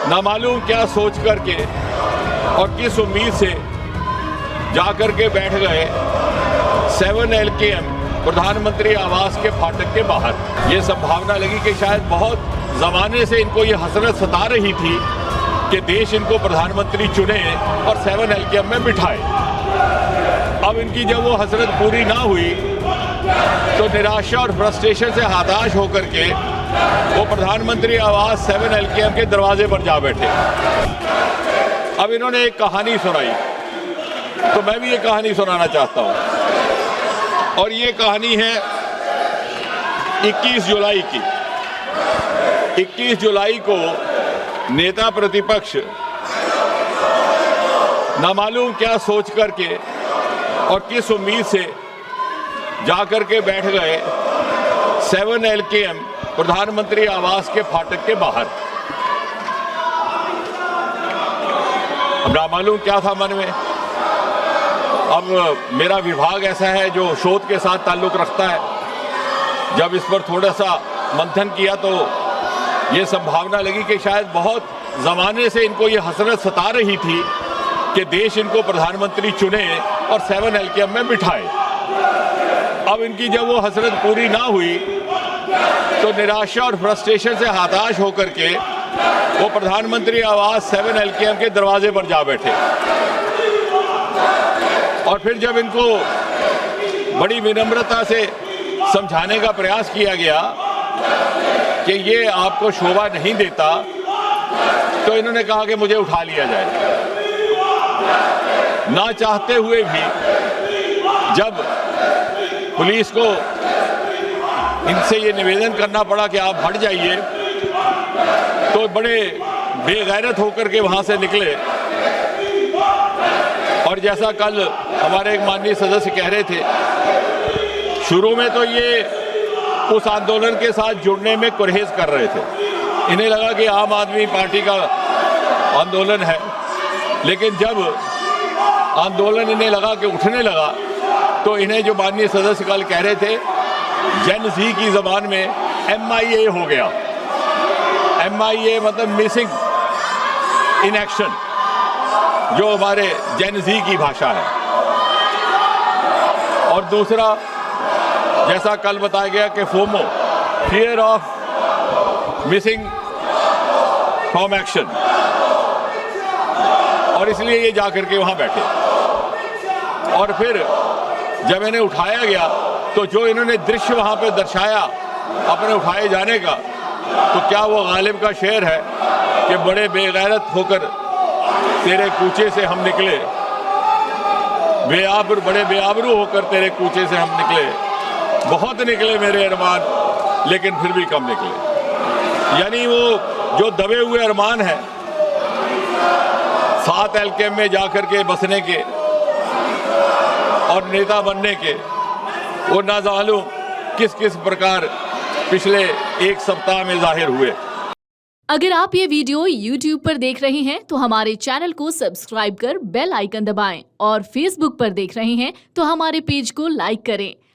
ना मालूम क्या सोच करके और किस उम्मीद से जाकर के बैठ गए 7 LKM प्रधानमंत्री आवास के फाटक के बाहर। ये संभावना लगी कि शायद बहुत जमाने से इनको ये हसरत सता रही थी कि देश इनको प्रधानमंत्री चुने और 7 LKM में बिठाए। अब इनकी जब वो हसरत पूरी ना हुई तो निराशा और फ्रस्ट्रेशन से हताश होकर के वो प्रधानमंत्री आवास 7 LKM के दरवाजे पर जा बैठे। अब इन्होंने एक कहानी सुनाई, तो मैं भी ये कहानी सुनाना चाहता हूँ। और ये कहानी है 21 जुलाई की। 21 जुलाई को नेता प्रतिपक्ष ना मालूम क्या सोच करके और किस उम्मीद से जाकर के बैठ गए 7 LKM प्रधानमंत्री आवास के फाटक के बाहर। अब ना मालूम क्या था मन में। अब मेरा विभाग ऐसा है जो शोध के साथ ताल्लुक रखता है। जब इस पर थोड़ा सा मंथन किया तो ये संभावना लगी कि शायद बहुत जमाने से इनको ये हसरत सता रही थी कि देश इनको प्रधानमंत्री चुने और 7 LKM में बिठाए। अब इनकी जब वो हसरत पूरी ना हुई तो निराशा और फ्रस्ट्रेशन से हताश होकर के वो प्रधानमंत्री आवास 7 LKM के दरवाजे पर जा बैठे। और फिर जब इनको बड़ी विनम्रता से समझाने का प्रयास किया गया कि ये आपको शोभा नहीं देता, तो इन्होंने कहा कि मुझे उठा लिया जाए। ना चाहते हुए भी जब पुलिस को इनसे ये निवेदन करना पड़ा कि आप हट जाइए, तो बड़े बेगैरत होकर के वहां से निकले। और जैसा कल हमारे एक माननीय सदस्य कह रहे थे, शुरू में तो ये उस आंदोलन के साथ जुड़ने में गुरेज कर रहे थे। इन्हें लगा कि आम आदमी पार्टी का आंदोलन है, लेकिन जब आंदोलन इन्हें लगा कि उठने लगा तो इन्हें जो माननीय सदस्य कल कह रहे थे, जेन ज़ी की ज़बान में MIA हो गया। MIA मतलब मिसिंग इन एक्शन, जो हमारे जेन ज़ी की भाषा है। और दूसरा, जैसा कल बताया गया कि FOMO, fear of missing from action, और इसलिए ये जाकर के वहां बैठे। और फिर जब इन्हें उठाया गया तो जो इन्होंने दृश्य वहां पे दर्शाया अपने उठाए जाने का, तो क्या वो गालिब का शेर है कि बड़े बेगैरत होकर तेरे कूचे से हम निकले, बड़े बेआबरू होकर तेरे कूचे से हम निकले, बहुत निकले मेरे अरमान लेकिन फिर भी कम निकले। यानी वो जो दबे हुए अरमान हैं 7 LKM में जाकर के बसने के और नेता बनने के, वो ना मालूम किस किस प्रकार पिछले एक सप्ताह में जाहिर हुए। अगर आप ये वीडियो YouTube पर देख रहे हैं तो हमारे चैनल को सब्सक्राइब कर बेल आइकन दबाएं, और Facebook पर देख रहे हैं तो हमारे पेज को लाइक करें।